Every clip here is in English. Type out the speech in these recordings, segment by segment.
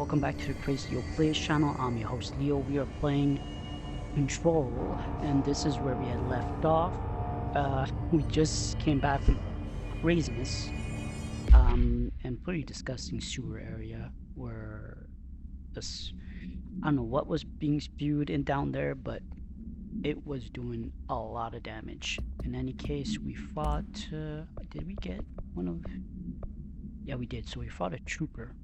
welcome back to the Crazy Leo Plays channel. I'm your host Leo. We are playing Control, and this is where we had left off. We just came back from craziness, and pretty disgusting sewer area where this, I don't know what was being spewed in down there, but it was doing a lot of damage. In any case, we fought, did we get one of, yeah we did, so we fought a trooper.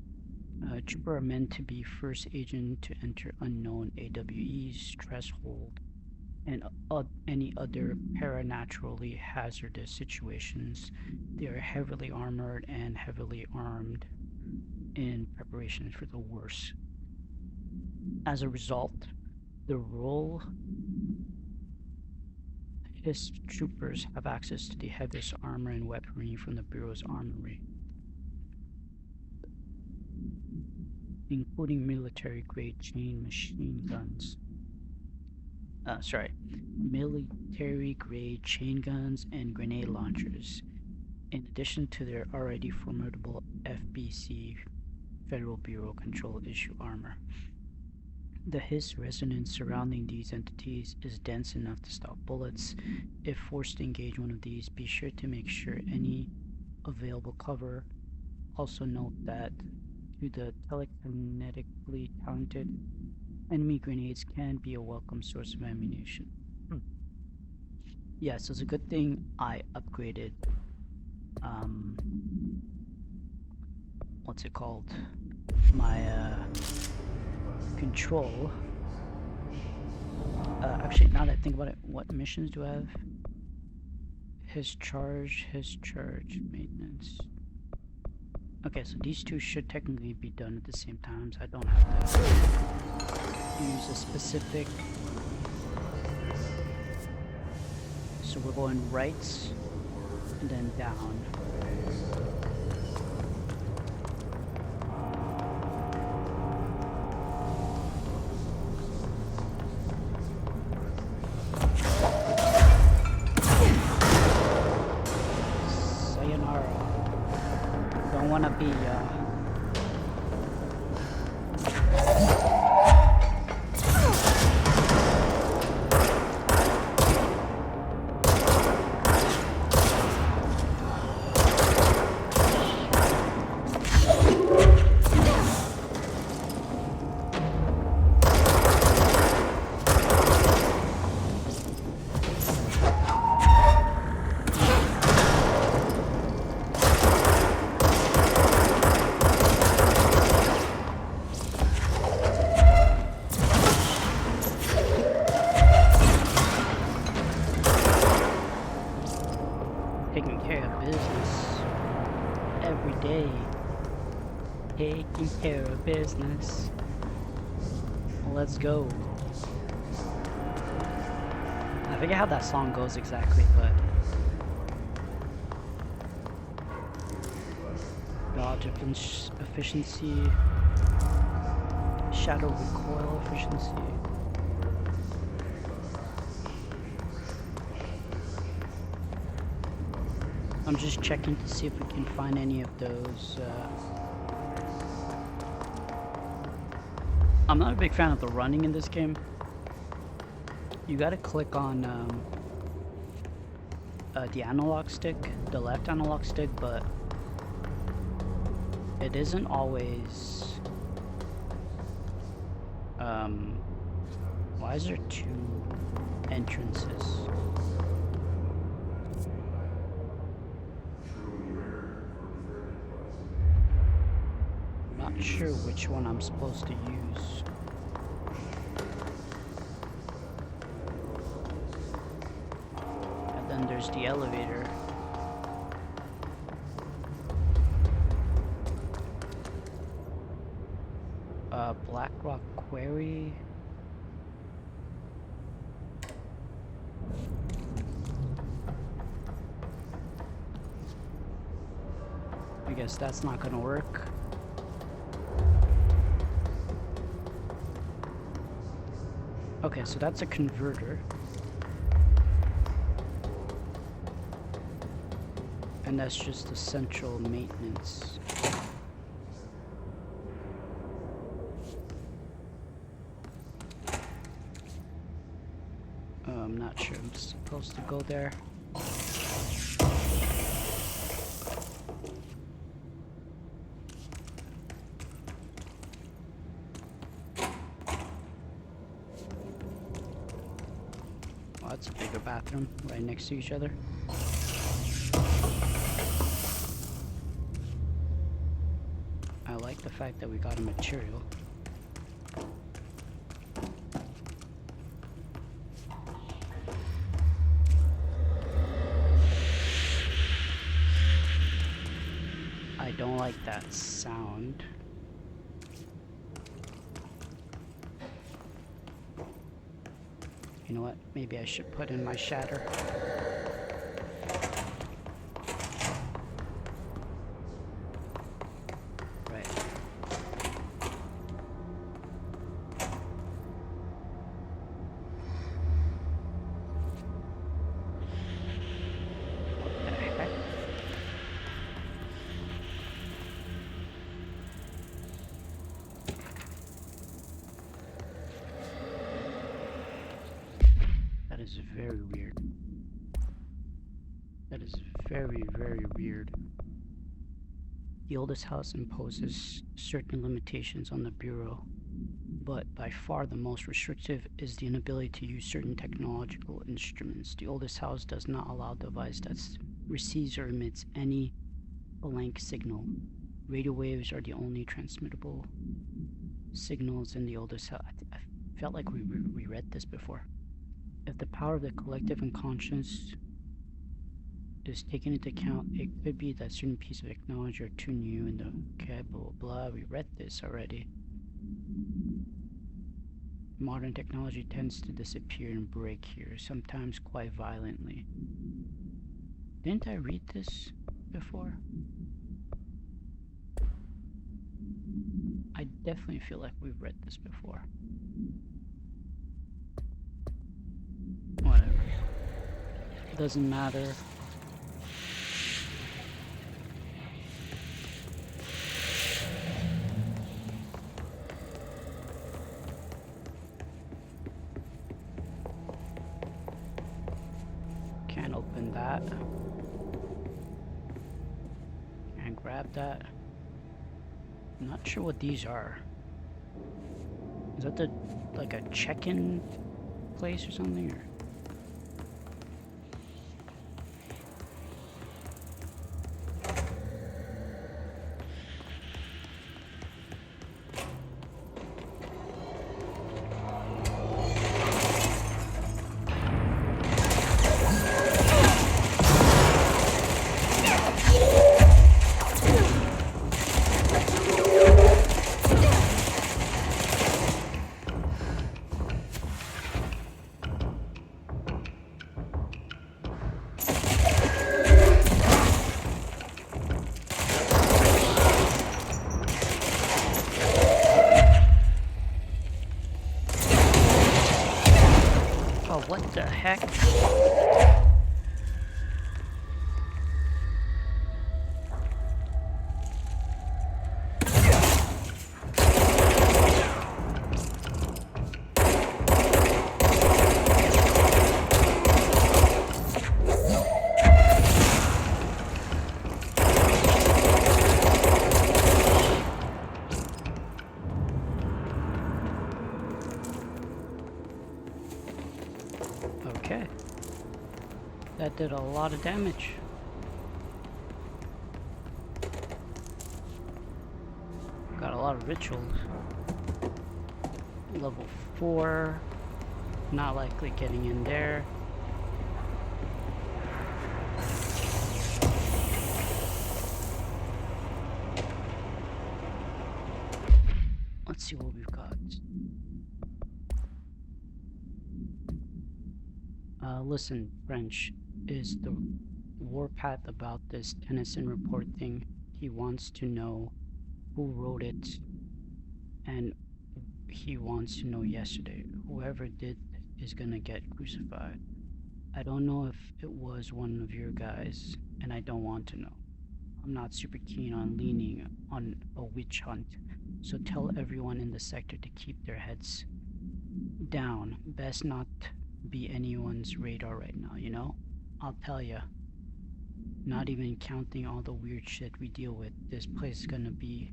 Trooper are meant to be first agent to enter unknown AWEs, threshold, and any other paranaturally hazardous situations. They are heavily armored and heavily armed in preparation for the worst. As a result, the role his troopers have access to the heaviest armor and weaponry from the Bureau's armory, including military-grade chain machine guns. Military-grade chain guns and grenade launchers, in addition to their already formidable FBC Federal Bureau Control issue armor. The hiss resonance surrounding these entities is dense enough to stop bullets. If forced to engage one of these, be sure to make sure any available cover. Also note that to the telekinetically talented, enemy grenades can be a welcome source of ammunition. Yeah, so it's a good thing I upgraded, what's it called? My, control. Actually, now that I think about it, what missions do I have? His charge, maintenance. Okay, so these two should technically be done at the same time, so I don't have to use a specific. So we're going right and then down. Don't want to be taking care of business every day. Taking care of business. Let's go. I forget how that song goes exactly, but dodge efficiency, shadow recoil efficiency. I'm just checking to see if we can find any of those. I'm not a big fan of the running in this game. You gotta click on the analog stick, the left analog stick, but it isn't always. Why is there two entrances? Not sure which one I'm supposed to use. And then there's the elevator. Black Rock Quarry. I guess that's not gonna work. Okay, so that's a converter. And that's just the central maintenance. supposed to go there. Oh, that's a bigger bathroom right next to each other. I like the fact that we got a material. I don't like that sound. You know what? Maybe I should put in my shatter. Right. What the heck? That is very weird. That is very, very weird. The oldest house imposes certain limitations on the Bureau, but by far the most restrictive is the inability to use certain technological instruments. The oldest house does not allow a device that receives or emits any blank signal. Radio waves are the only transmittable signals in the oldest house. I felt like we read this before. If the power of the collective unconscious is taken into account, it could be that certain pieces of technology are too new and okay, blah, blah, we read this already. Modern technology tends to disappear and break here, sometimes quite violently. Didn't I read this before? I definitely feel like we've read this before. Whatever. Doesn't matter. Can't open that. Can't grab that. I'm not sure what these are. Is that the like a check-in place or something? Or oh, what the heck? Okay. That did a lot of damage. Got a lot of rituals. Level 4. Not likely getting in there. Let's see what we've got. Listen, French, is the warpath about this Tennyson report thing. He wants to know who wrote it, and he wants to know yesterday. Whoever did is gonna get crucified. I don't know if it was one of your guys, and I don't want to know. I'm not super keen on leaning on a witch hunt, so tell everyone in the sector to keep their heads down. Best not be anyone's radar right now, you know? I'll tell ya. Not even counting all the weird shit we deal with, this place is gonna be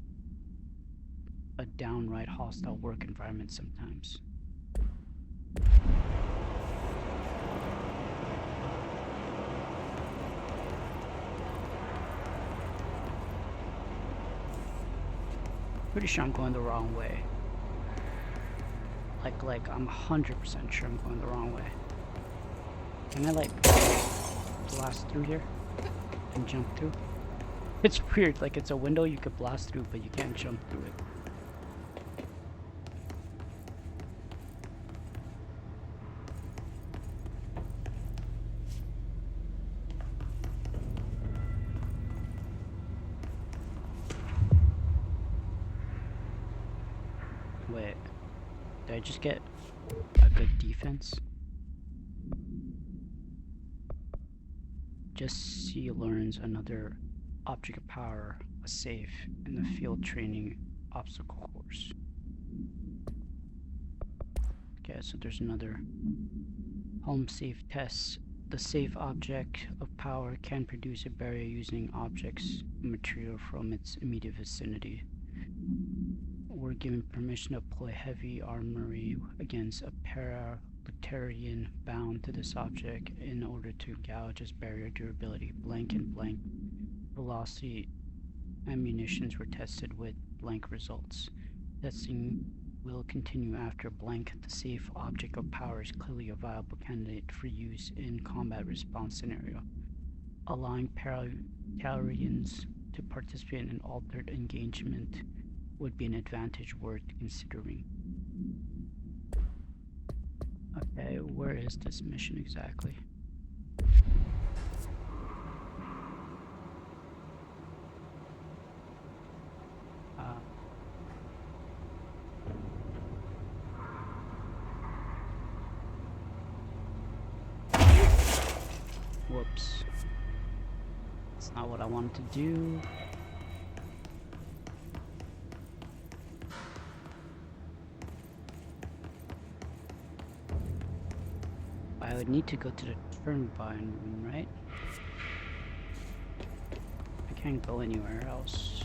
a downright hostile work environment sometimes. Pretty sure I'm going the wrong way. Like I'm 100% sure I'm going the wrong way. Can I like blast through here and jump through? It's weird, like it's a window you could blast through, but you can't jump through it. Wait, did I just get a good defense? Just see learns another object of power, a safe, in the field training obstacle course. Okay, so there's another home safe test. The safe object of power can produce a barrier using objects material from its immediate vicinity. We're given permission to deploy heavy armory against a paraliterian bound to this object in order to gouge its barrier durability. Blank and blank velocity ammunitions were tested with blank results. Testing will continue after blank. The safe object of power is clearly a viable candidate for use in combat response scenario. Allowing paraliterians to participate in an altered engagement would be an advantage worth considering. Okay, where is this mission exactly? Whoops. That's not what I wanted to do. I would need to go to the turbine room, right? I can't go anywhere else.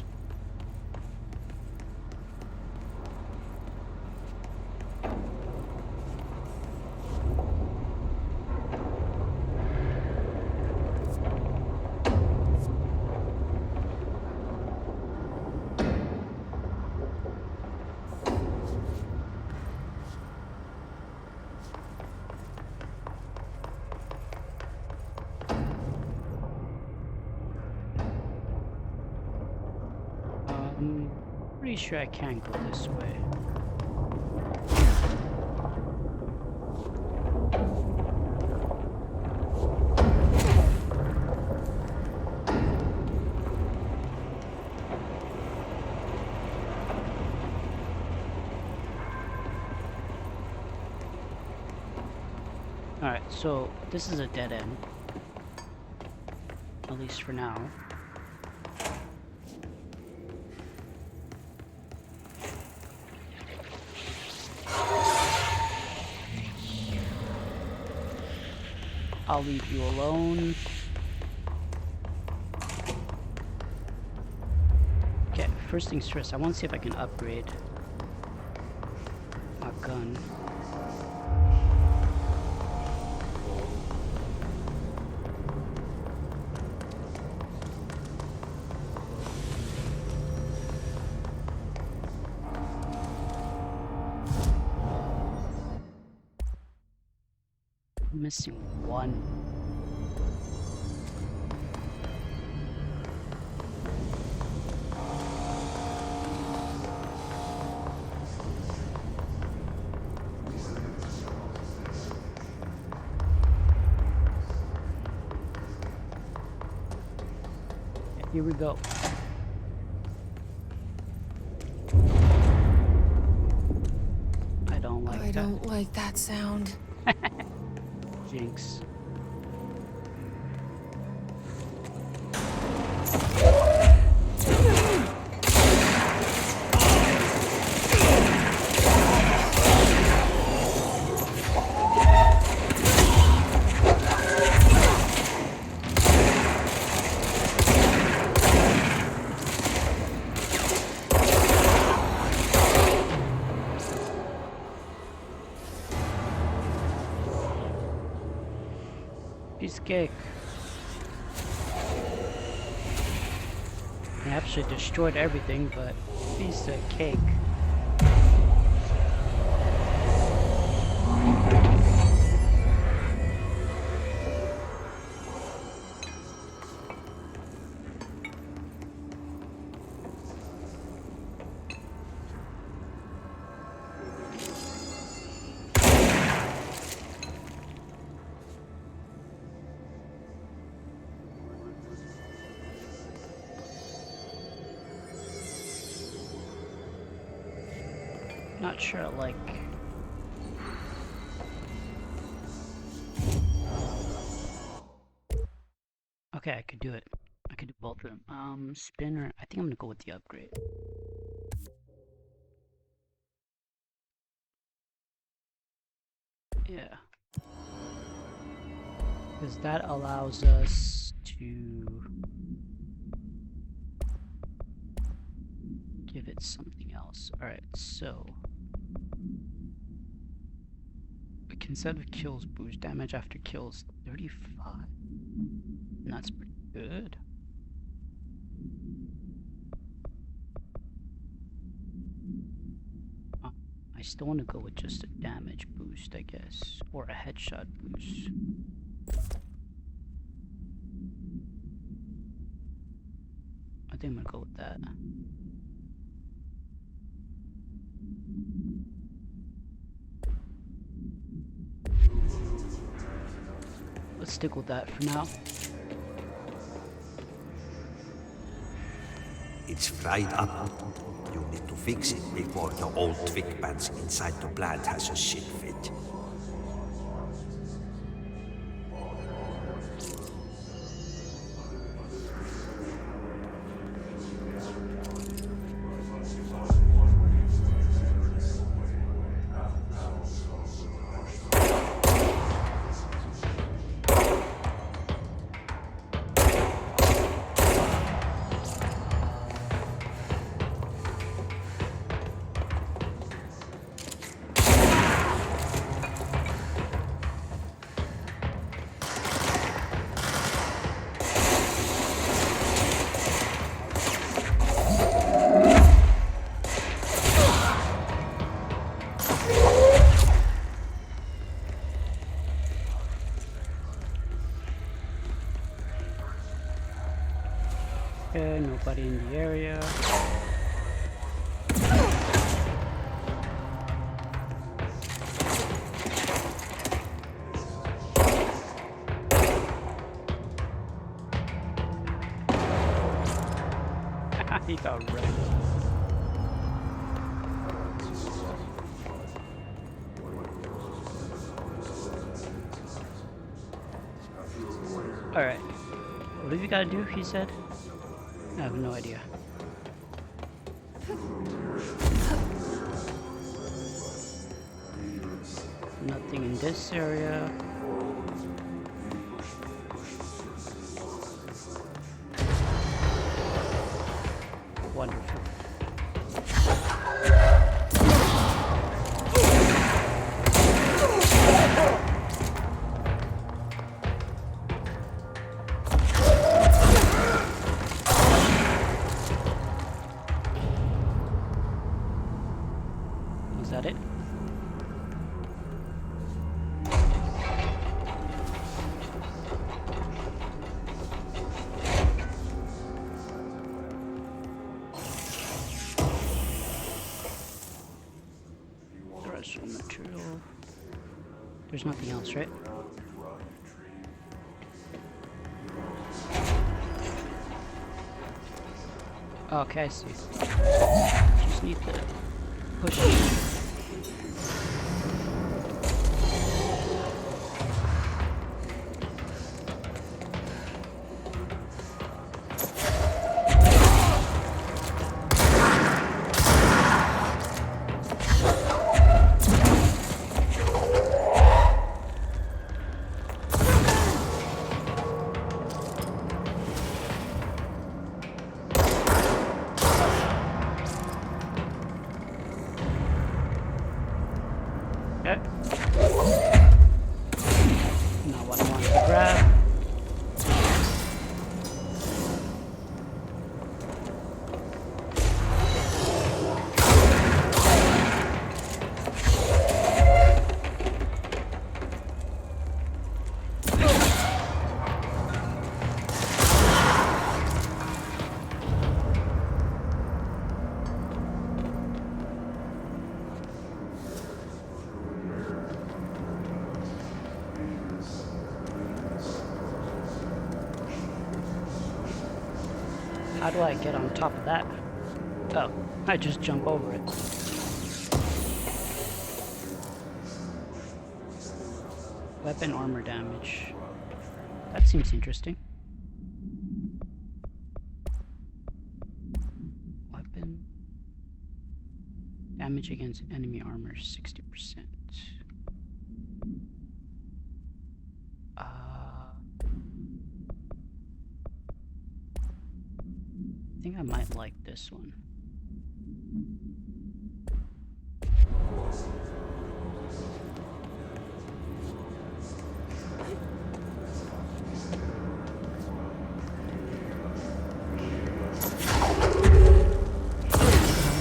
I'm pretty sure I can't go this way. Alright, so this is a dead end. At least for now. I'll leave you alone. Okay, first things first, I want to see if I can upgrade my gun. Missing one. Here we go. I don't like that. I don't like that sound. Jinx. cake. I actually destroyed everything, but piece of cake. Not sure, like... Okay, I could do it. I could do both of them. Spinner, I think I'm gonna go with the upgrade. Yeah. Because that allows us to give it something else. Alright, so we can set of kills boost damage after kills 35. And that's pretty good. I still want to go with just a damage boost, I guess, or a headshot boost. I think I'm gonna go with that. Let's stick with that for now. It's fried up. You need to fix it before the old twig bands inside the plant has a shit fit. Okay, nobody in the area. He got wrecked. Alright. What have you got to do, he said? I have no idea. Nothing in this area. Wonderful. Is that it? The rest of the material. There's nothing else, right? Okay, I see. Just need to push it. How do I get on top of that? Oh, I just jump over it. Weapon armor damage. That seems interesting. Weapon damage against enemy armor 60%. I think I might like this one.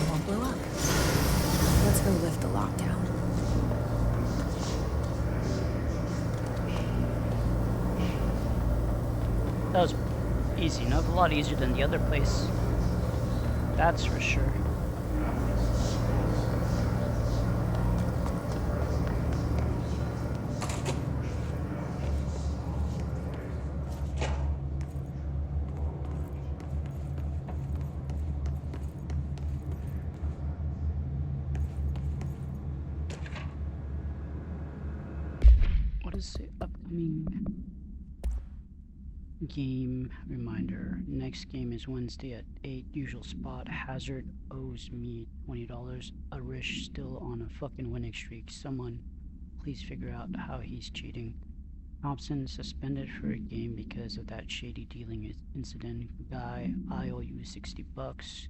Won't blow up. Let's go lift the lockdown. That was easy enough, a lot easier than the other place. That's for sure. What is the upcoming game reminder? Next game is Wednesday at 8, usual spot. Hazard owes me $20. Arish still on a fucking winning streak. Someone please figure out how he's cheating. Thompson suspended for a game because of that shady dealing incident. Guy, I owe you $60.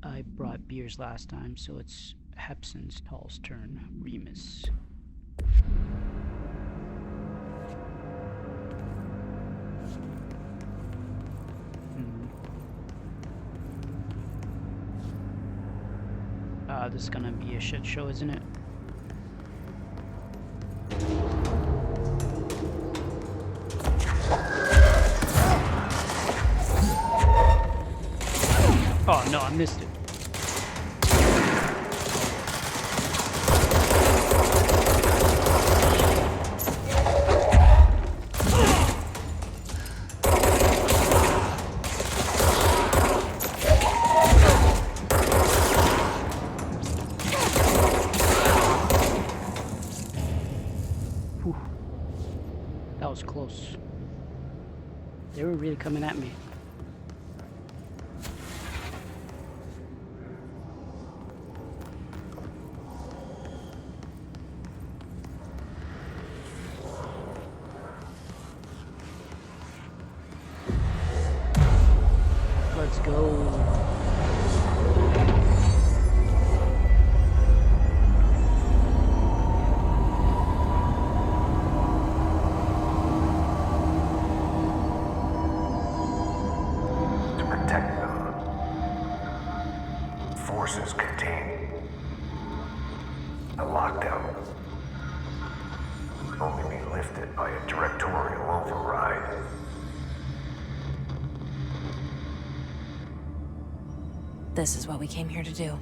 I brought beers last time, so it's Hepson's Tall's turn. Remus. This is gonna be a shit show, isn't it? Oh no, I missed it. That was close. They were really coming at me. Let's go. Forces contained. A lockdown will only be lifted by a directorial override. This is what we came here to do.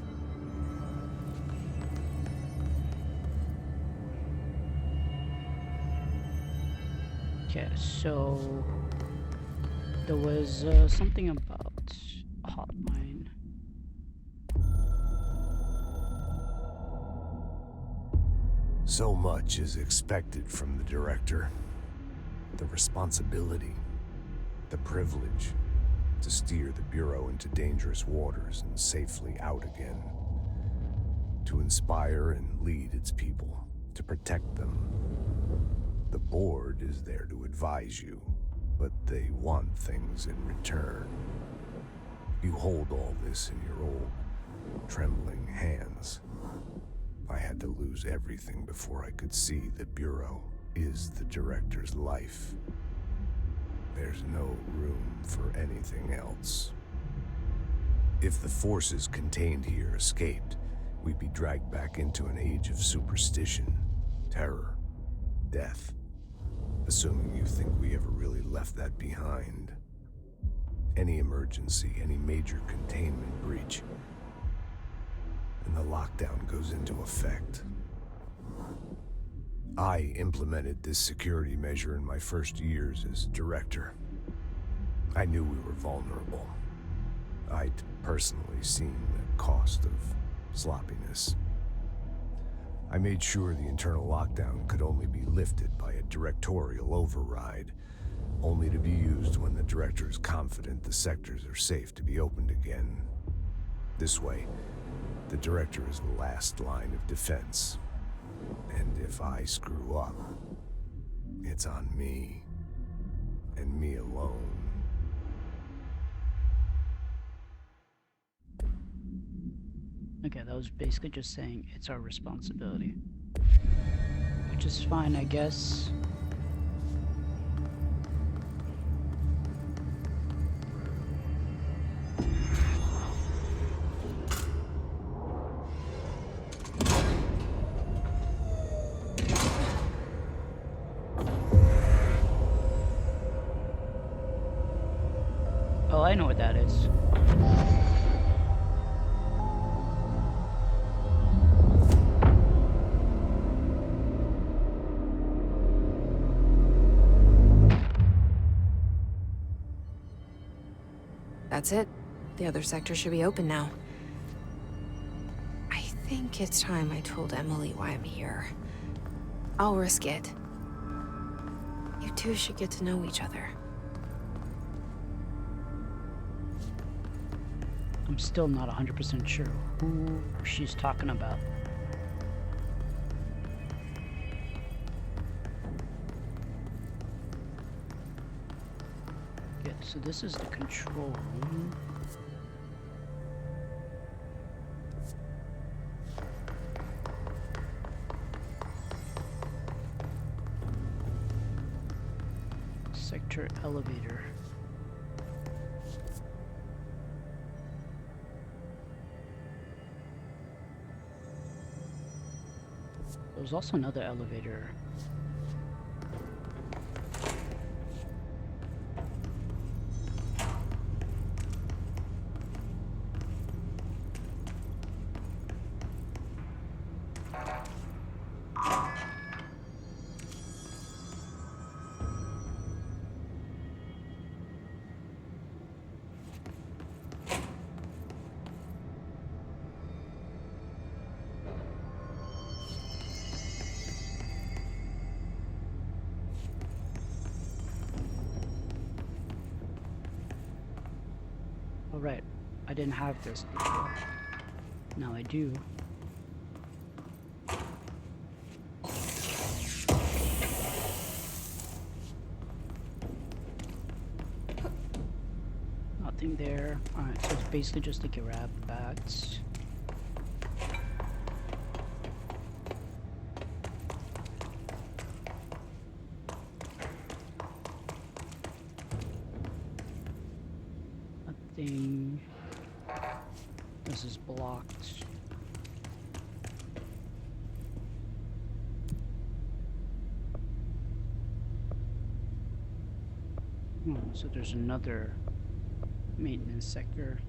Okay, so there was something about a hotline. So much is expected from the director. The responsibility, the privilege to steer the Bureau into dangerous waters and safely out again. To inspire and lead its people, to protect them. The board is there to advise you, but they want things in return. You hold all this in your old, trembling hands. I had to lose everything before I could see the Bureau is the director's life. There's no room for anything else. If the forces contained here escaped, we'd be dragged back into an age of superstition, terror, death. Assuming you think we ever really left that behind. Any emergency, any major containment breach, and the lockdown goes into effect. I implemented this security measure in my first years as director. I knew we were vulnerable, I'd personally seen the cost of sloppiness. I made sure the internal lockdown could only be lifted by a directorial override, only to be used when the director is confident the sectors are safe to be opened again. This way, the director is the last line of defense. And if I screw up, it's on me, and me alone. Okay, that was basically just saying it's our responsibility. Which is fine, I guess. Oh, I know what that is. That's it. The other sector should be open now. I think it's time I told Emily why I'm here. I'll risk it. You two should get to know each other. I'm still not 100% sure who she's talking about. Okay, so this is the control room. Sector elevator. There's also another elevator. Oh, right. I didn't have this before. Now I do. Nothing there. Alright, so it's basically just a grab bats. Nothing. This is blocked. So there's another maintenance sector.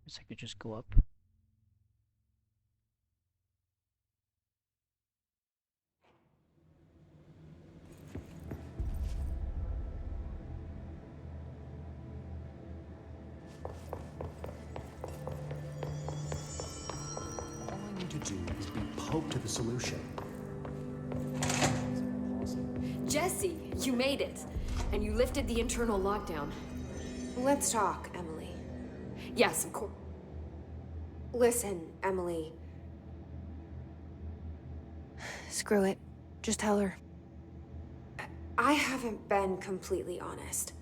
Guess I could just go up. All I need to do is be poked to the solution. Jesse, you made it. And you lifted the internal lockdown. Let's talk, Emily. Yes, of course. Listen, Emily. Screw it. Just tell her. I haven't been completely honest.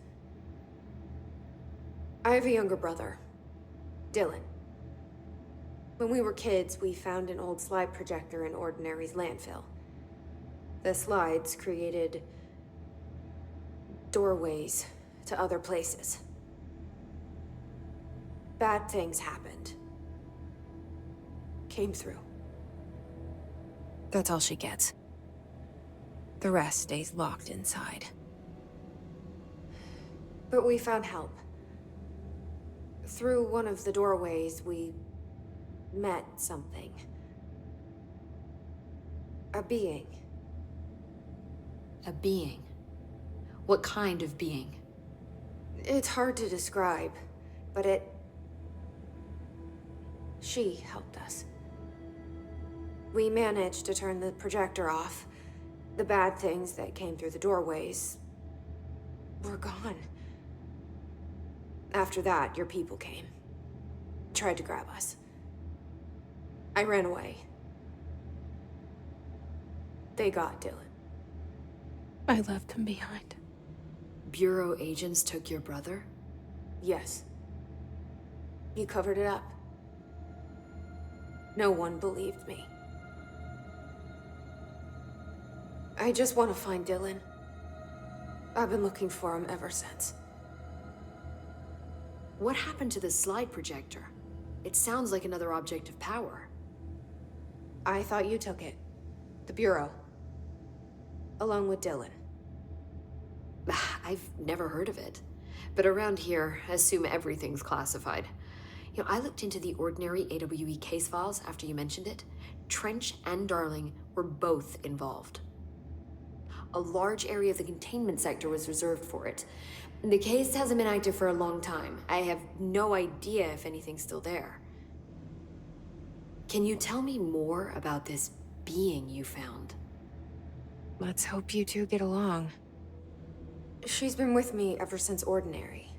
I have a younger brother, Dylan. When we were kids, we found an old slide projector in Ordinary's landfill. The slides created doorways to other places. Bad things happened. Came through. That's all she gets. The rest stays locked inside. But we found help. Through one of the doorways, we met something. A being. A being. What kind of being? It's hard to describe. But she helped us. We managed to turn the projector off. The bad things that came through the doorways were gone. After that, your people came. Tried to grab us. I ran away. They got Dylan. I left him behind. Bureau agents took your brother? Yes. You covered it up. No one believed me. I just want to find Dylan. I've been looking for him ever since. What happened to the slide projector? It sounds like another object of power. I thought you took it. The Bureau. Along with Dylan. I've never heard of it. But around here, assume everything's classified. You know, I looked into the ordinary AWE case files after you mentioned it. Trench and Darling were both involved. A large area of the containment sector was reserved for it. The case hasn't been active for a long time. I have no idea if anything's still there. Can you tell me more about this being you found? Let's hope you two get along. She's been with me ever since Ordinary.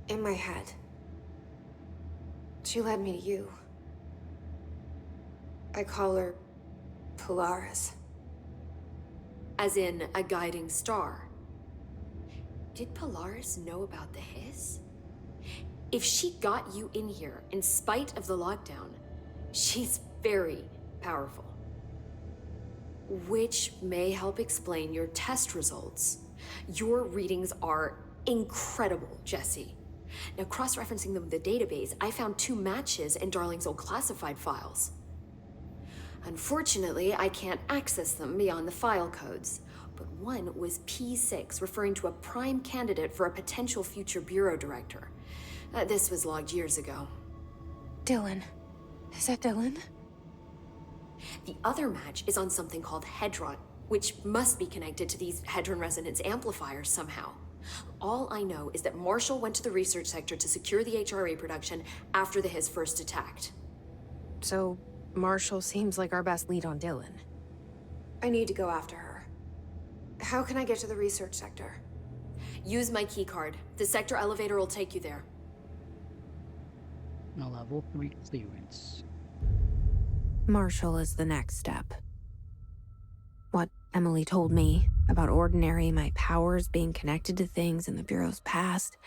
In my head. She led me to you. I call her Polaris. As in a guiding star. Did Polaris know about the hiss? If she got you in here in spite of the lockdown, she's very powerful. Which may help explain your test results. Your readings are incredible, Jesse. Now, cross-referencing them with the database, I found 2 matches in Darling's old classified files. Unfortunately, I can't access them beyond the file codes, but one was P6, referring to a prime candidate for a potential future bureau director. This was logged years ago. Dylan. Is that Dylan? The other match is on something called Hedron, which must be connected to these Hedron resonance amplifiers somehow. All I know is that Marshall went to the research sector to secure the HRA production after the hiss first attacked. So, Marshall seems like our best lead on Dylan. I need to go after her. How can I get to the research sector? Use my keycard. The sector elevator will take you there. A level 3 clearance. Marshall is the next step. What Emily told me about Ordinary, my powers being connected to things in the Bureau's past,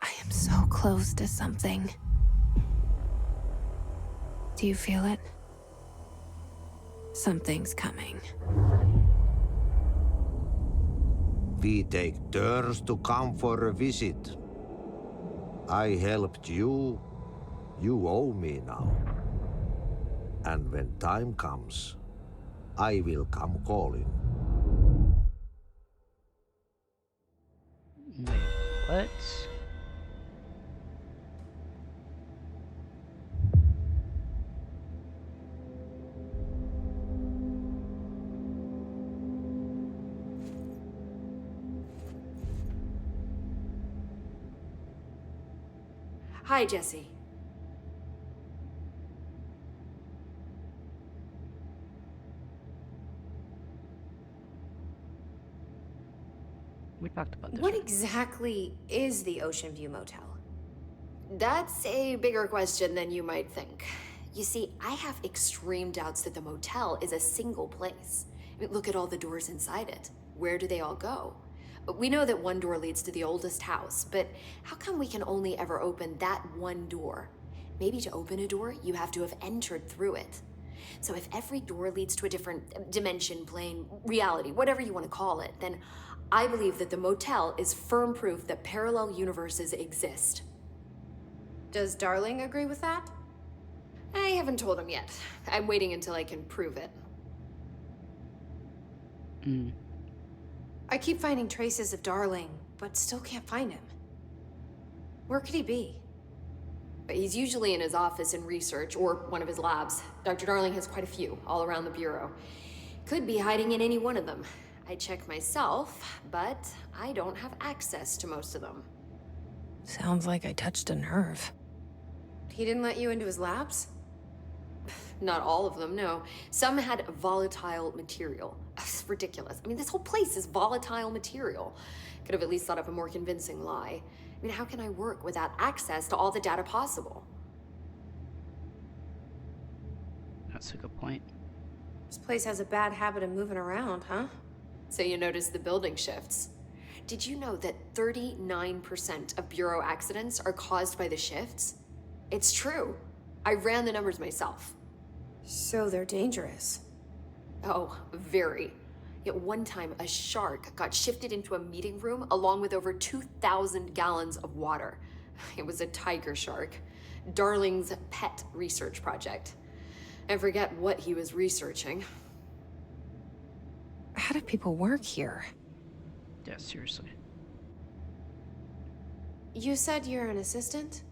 I am so close to something. Do you feel it? Something's coming. We take turns to come for a visit. I helped you. You owe me now. And when time comes, I will come calling. Wait, what? Hi, Jesse. We talked about this. What exactly is the Ocean View Motel? That's a bigger question than you might think. You see, I have extreme doubts that the motel is a single place. I mean, look at all the doors inside it. Where do they all go? We know that one door leads to the oldest house, but how come we can only ever open that one door? Maybe to open a door, you have to have entered through it. So if every door leads to a different dimension, plane, reality, whatever you want to call it, then I believe that the motel is firm proof that parallel universes exist. Does Darling agree with that? I haven't told him yet. I'm waiting until I can prove it. I keep finding traces of Darling, but still can't find him. Where could he be? He's usually in his office in research, or one of his labs. Dr. Darling has quite a few, all around the Bureau. Could be hiding in any one of them. I check myself, but I don't have access to most of them. Sounds like I touched a nerve. He didn't let you into his labs? Not all of them, no. Some had volatile material. It's ridiculous. I mean, this whole place is volatile material. Could have at least thought of a more convincing lie. I mean, how can I work without access to all the data possible? That's a good point. This place has a bad habit of moving around, huh? So you notice the building shifts. Did you know that 39% of Bureau accidents are caused by the shifts? It's true. I ran the numbers myself. So they're dangerous. Oh, very. At one time, a shark got shifted into a meeting room along with over 2,000 gallons of water. It was a tiger shark. Darling's pet research project. I forget what he was researching. How do people work here? Yeah, seriously. You said you're an assistant?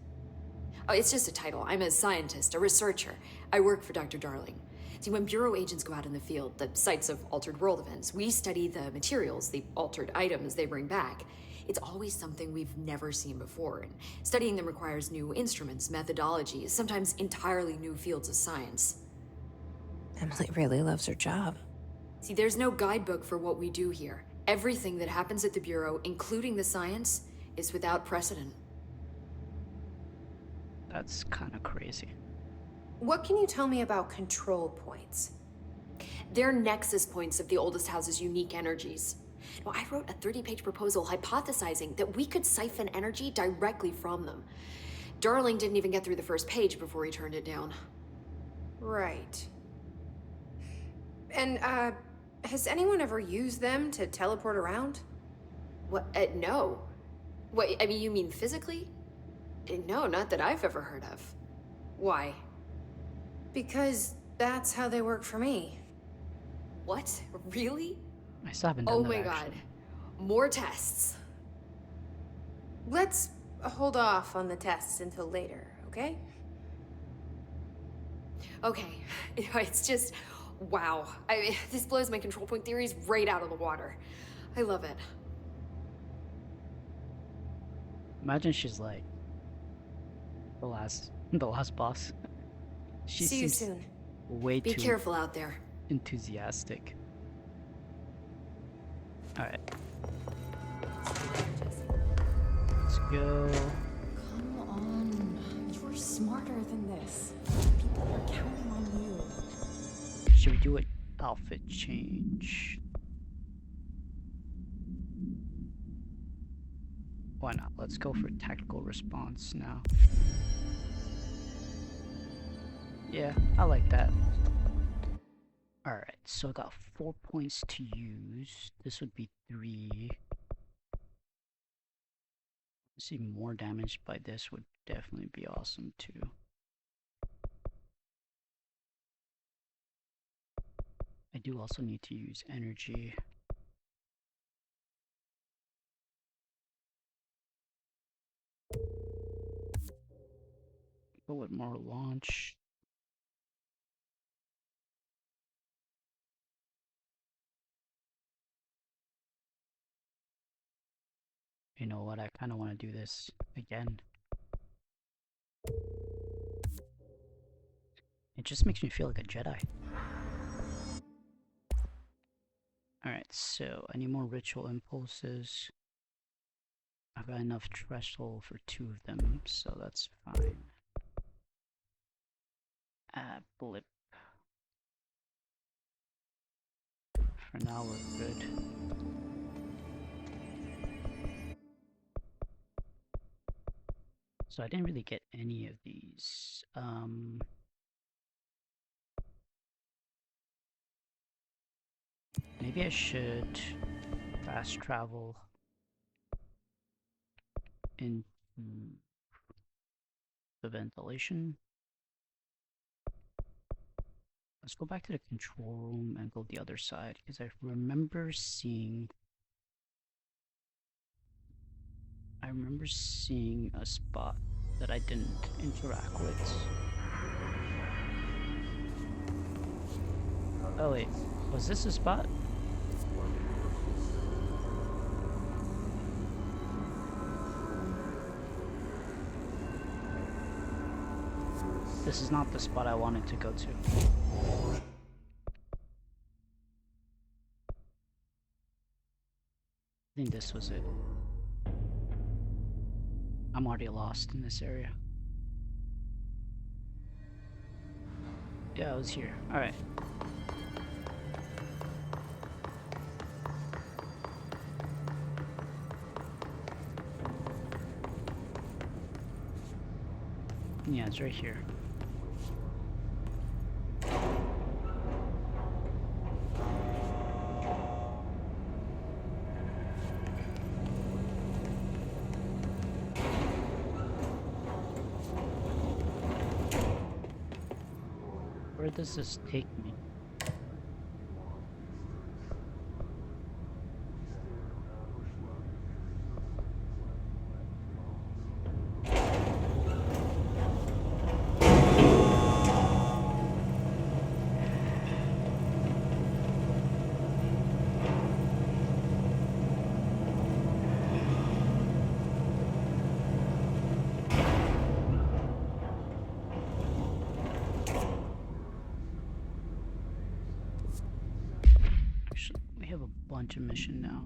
Oh, it's just a title. I'm a scientist, a researcher. I work for Dr. Darling. See, when Bureau agents go out in the field, the sites of altered world events, we study the materials, the altered items they bring back. It's always something we've never seen before, and studying them requires new instruments, methodologies, sometimes entirely new fields of science. Emily really loves her job. See, there's no guidebook for what we do here. Everything that happens at the Bureau, including the science, is without precedent. That's kind of crazy. What can you tell me about control points? They're nexus points of the oldest house's unique energies. Now, I wrote a 30-page proposal hypothesizing that we could siphon energy directly from them. Darling didn't even get through the first page before he turned it down. Right. And, has anyone ever used them to teleport around? What? No. What, I mean, you mean physically? No, not that I've ever heard of. Why? Because that's how they work for me. What? Really? I still haven't done Oh that, my actually. god. More tests. Let's hold off on the tests until later, okay? Okay. It's just, wow. I mean, this blows my control point theories right out of the water. I love it. Imagine she's like the last boss. She See you seems soon. way Be too careful out there. enthusiastic. All right, let's go. Come on. You're smarter than this. People are counting on you. Should we do an outfit change? Why not? Let's go for tactical response now. Yeah, I like that. Alright, so I got 4 points to use. This would be 3. See, more damage by this would definitely be awesome too. I do also need to use energy. Go with more launch. You know what, I kind of want to do this again. It just makes me feel like a Jedi. Alright, so I need more ritual impulses. I've got enough threshold for 2 of them, so that's fine. Blip. For now we're good. So I didn't really get any of these. Maybe I should fast travel into the ventilation. Let's go back to the control room and go the other side, because I remember seeing a spot that I didn't interact with. Oh wait, was this a spot? This is not the spot I wanted to go to. I think this was it. I'm already lost in this area. Yeah, I was here. Alright. Yeah, it's right here. Where does this take me? We have a bunch of mission now.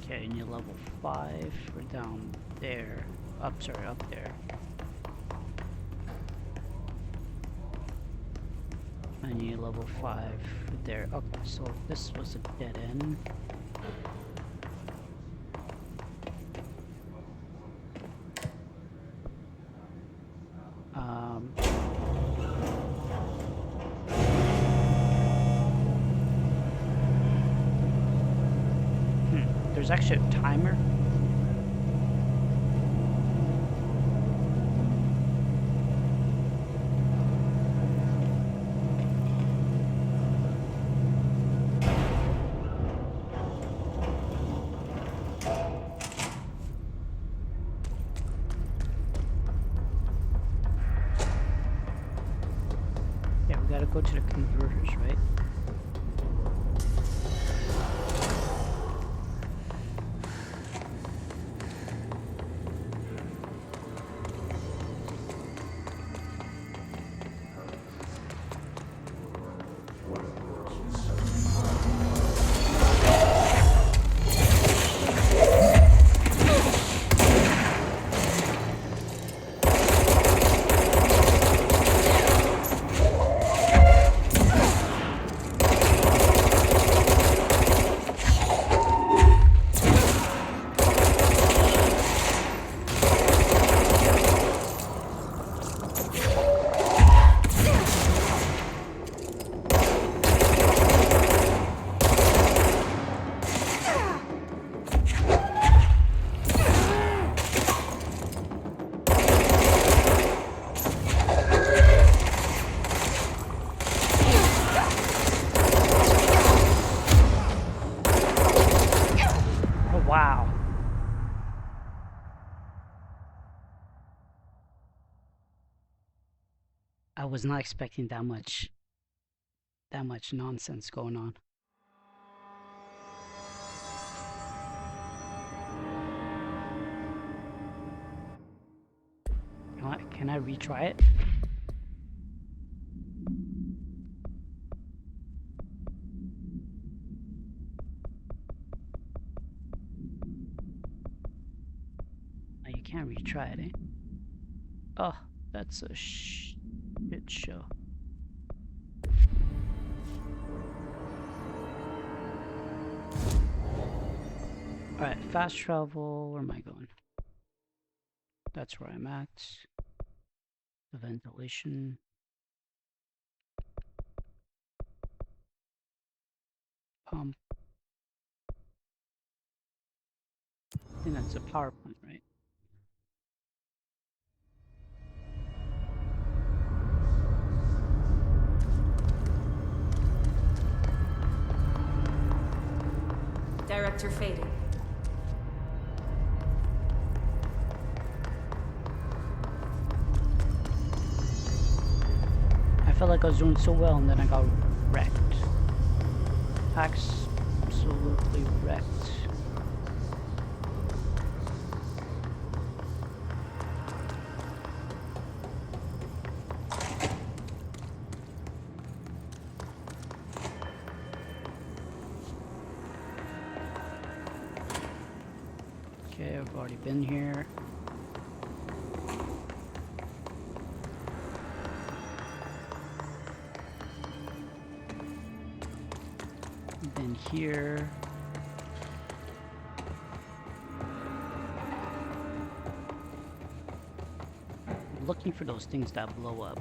Okay, and you're level 5. We're down there. Up there. And you're level 5 there. Okay, so this was a dead end. There's actually a timer. Yeah, we gotta go to the converters, right? Wow. I was not expecting that much nonsense going on. Can I retry it? No, you can't retry it, eh? Oh, that's a shit show. fast travel. Where am I going? That's where I'm at. The ventilation. Pump. I think that's a power plant, right? Director fading. I felt like I was doing so well and then I got wrecked. Absolutely wrecked. Okay, I've already been here. Been here. I'm looking for those things that blow up.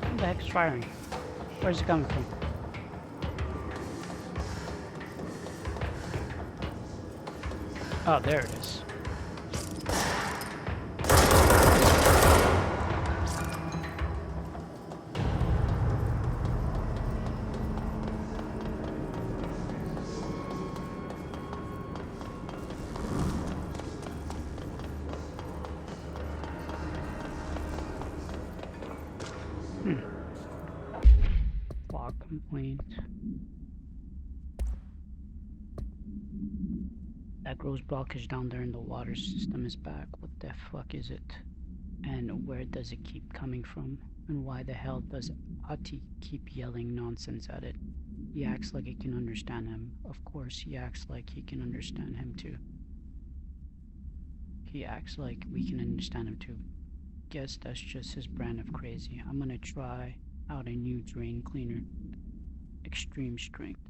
What the heck's firing? Where's it coming from? Oh, there it is. Fog complaint. That gross blockage down there in the water system is back. What the fuck is it? And where does it keep coming from? And why the hell does Ati keep yelling nonsense at it? He acts like it can understand him. Of course, he acts like he can understand him too. He acts like we can understand him too. Guess that's just his brand of crazy. I'm gonna try out a new drain cleaner. Extreme strength.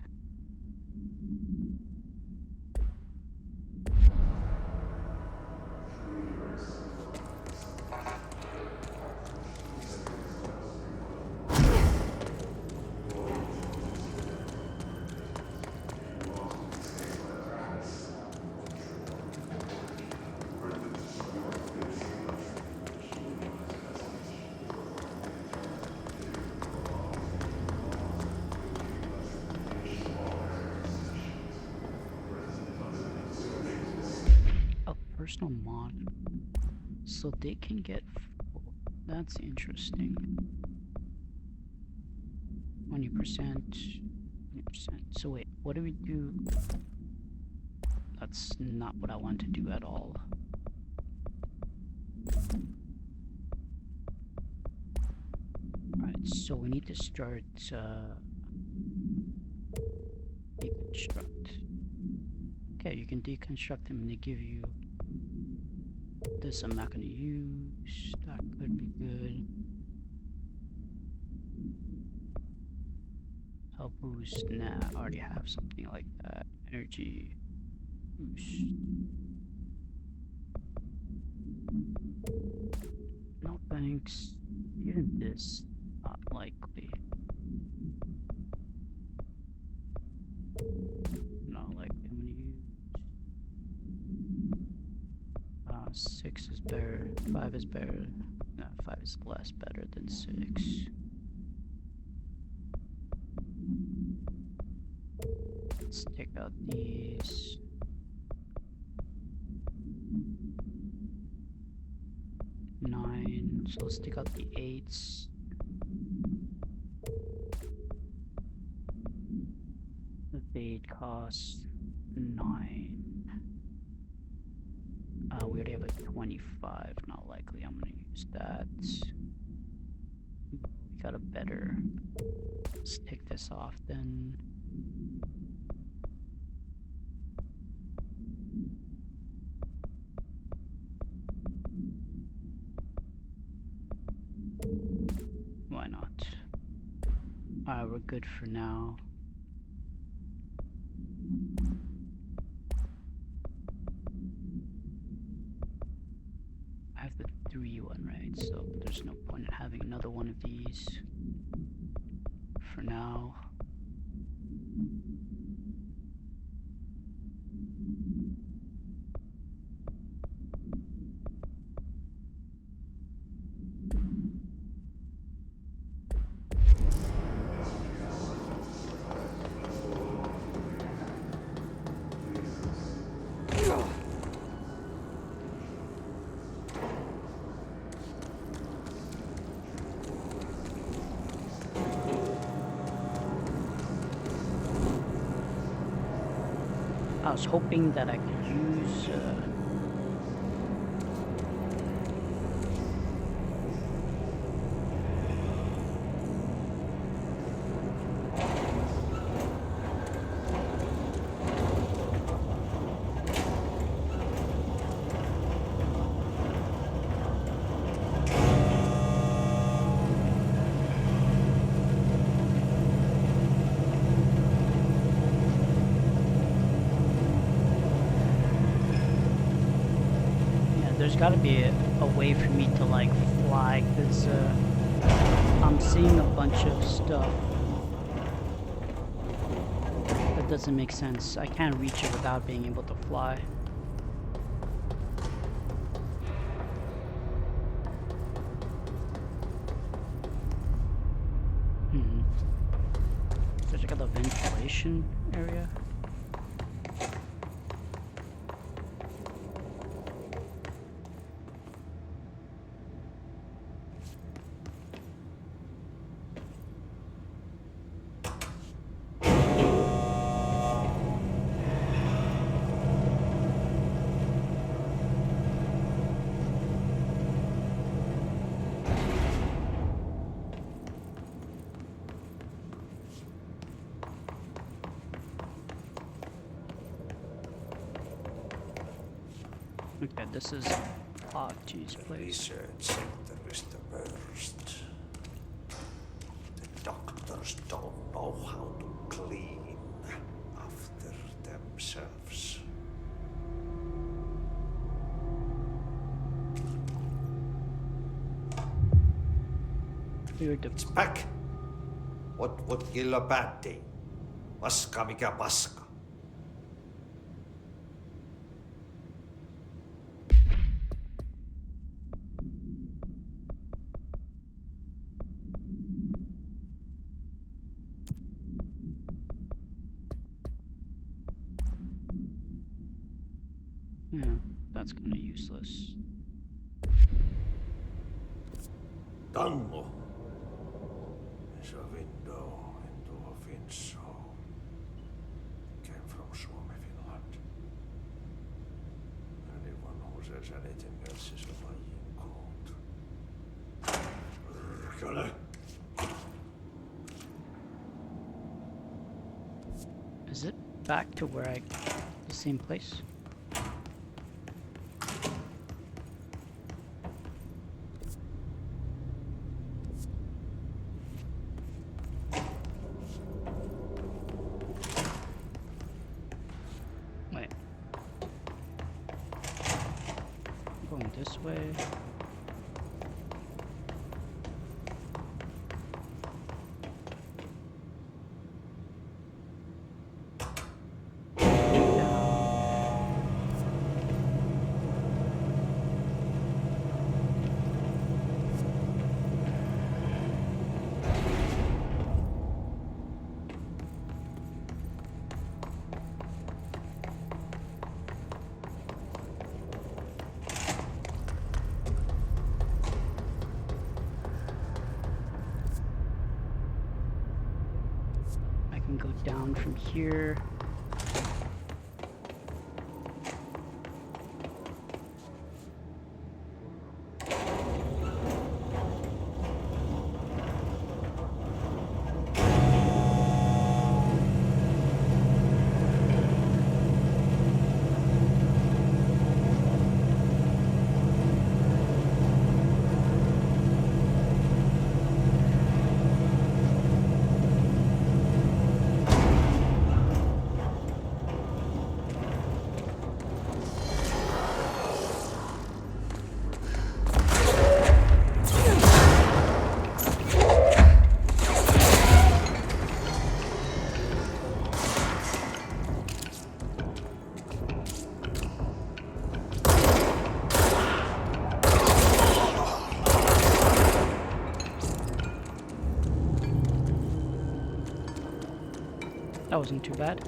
Personal mod, so they can get full. That's interesting. 20%, 20%. So wait, what do we do? That's not what I want to do at all. Alright, so we need to start deconstruct. Okay, you can deconstruct them and they give you this. I'm not gonna use. That could be good. Help boost. Nah, I already have something like that. Energy boost. No thanks. Even this, not likely. Not likely. I'm 6 is better. 5 is better. No, 5 is less better than 6. Let's take out these. Nine. So let's take out the 8s. The 8 costs 9. We already have a 25. Not likely I'm gonna use that. We got a better. Let's take this off then. Why not? Alright, we're good for now. I have the 3 one, right? So there's no point in having another one of these for now. I was hoping that I could use there's got to be a way for me to like fly, because I'm seeing a bunch of stuff that doesn't make sense. I can't reach it without being able to fly. So check out the ventilation area. Okay, this is Archie's place. Research center is the worst. The doctors don't know how to clean after themselves. It's back. What kill a bad day? Paska mikä paska. Yeah, that's kind of useless. Tango is a window into a Finnish home. Came from Suomi, Finland. Anyone who says anything else is a lying cold. Is it back to where the same place? Wait. Going this way. can go down from here. That wasn't too bad.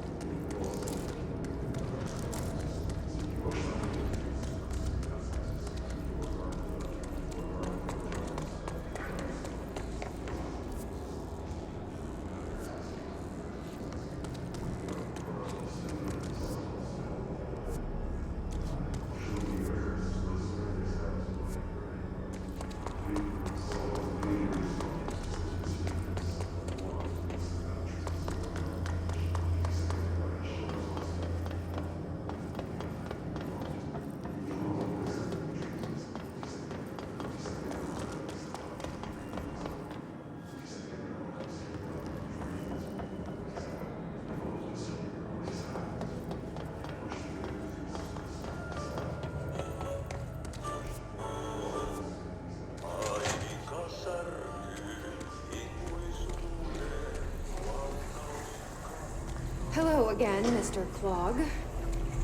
Hello again, Mr. Clog.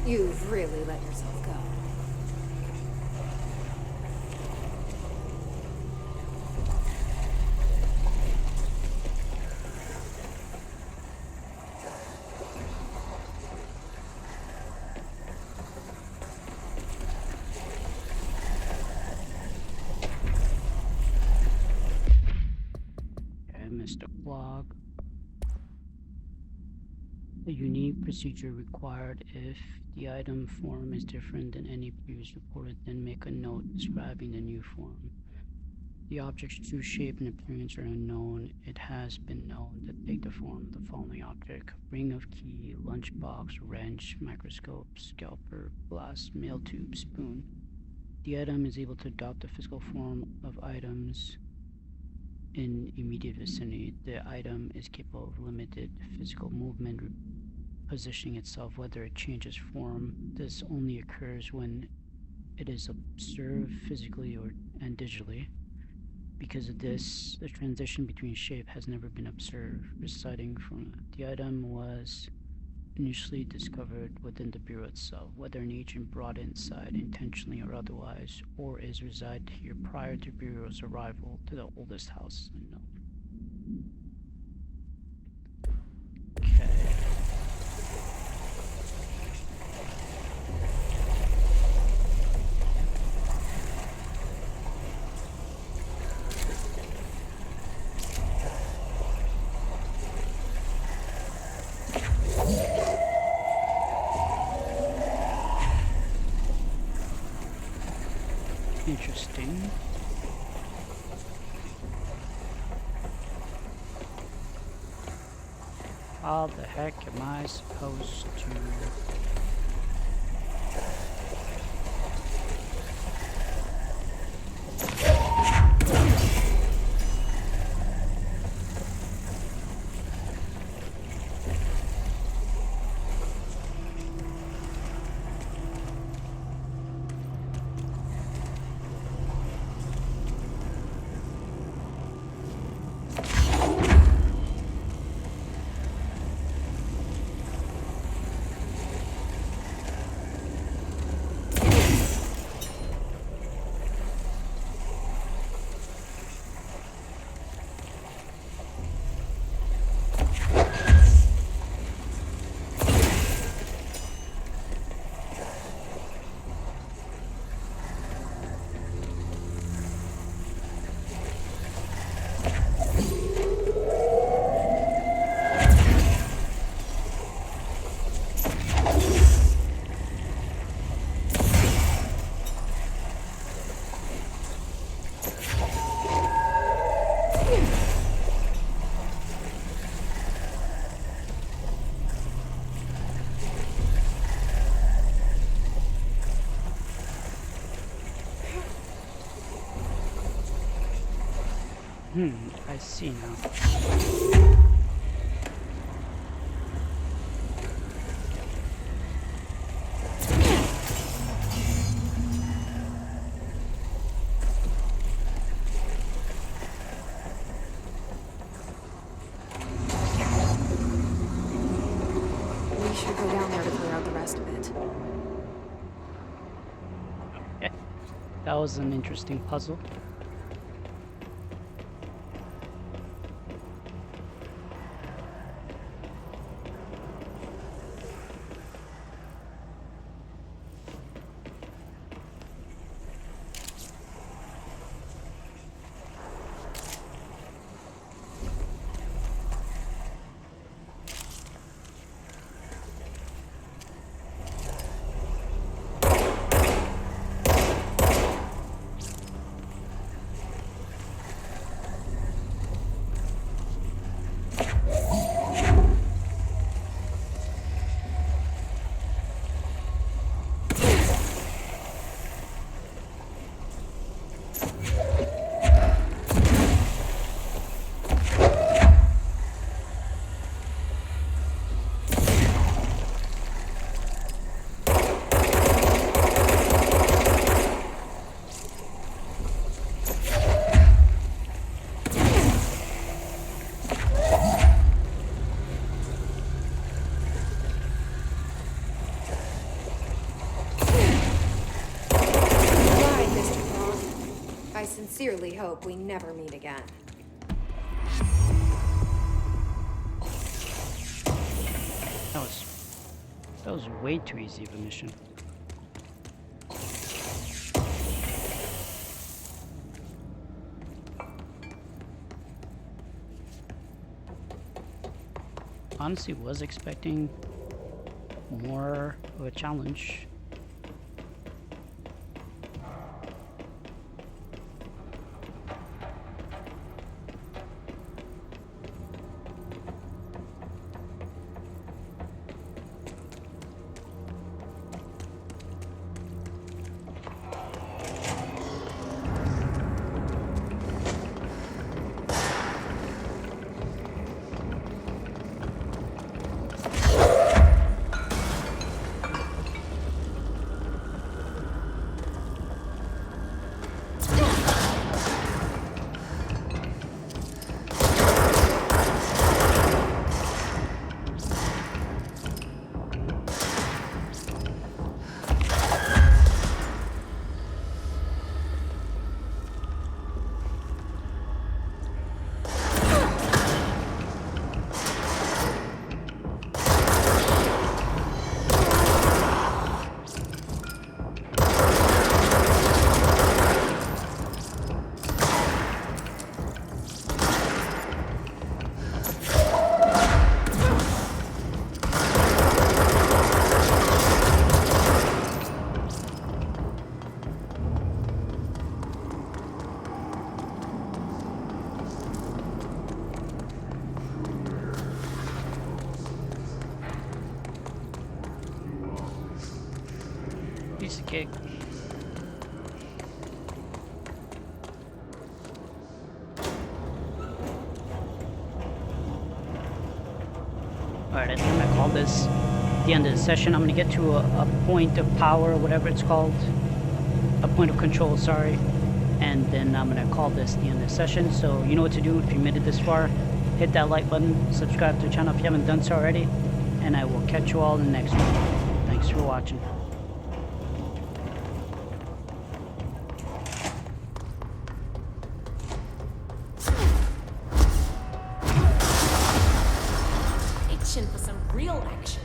You've really let yourself go. Okay, Mr. Clog. A unique procedure required. If the item form is different than any previous reported, then make a note describing the new form. The object's true shape and appearance are unknown. It has been known to take the form of the following object: ring of key, lunchbox, wrench, microscope, scalper, glass, mail tube, spoon. The item is able to adopt the physical form of items in immediate vicinity. The item is capable of limited physical movement, positioning itself, whether it changes form. This only occurs when it is observed physically and digitally. Because of this, the transition between shape has never been observed. Reciting from the item was initially discovered within the Bureau itself, whether an agent brought it inside intentionally or otherwise, or is resided here prior to Bureau's arrival to the oldest house unknown. Okay. Interesting. How the heck am I supposed to... I see now. We should go down there to clear out the rest of it. Okay. That was an interesting puzzle. I sincerely hope we never meet again. That was way too easy of a mission. Honestly, was expecting more of a challenge. Piece of cake. Alright, I think I'm gonna call this the end of the session. I'm gonna get to a point of power, or whatever it's called. A point of control, sorry. And then I'm gonna call this the end of the session. So you know what to do if you made it this far. Hit that like button, subscribe to the channel if you haven't done so already. And I will catch you all in the next one. Thanks for watching. Itching for some real action.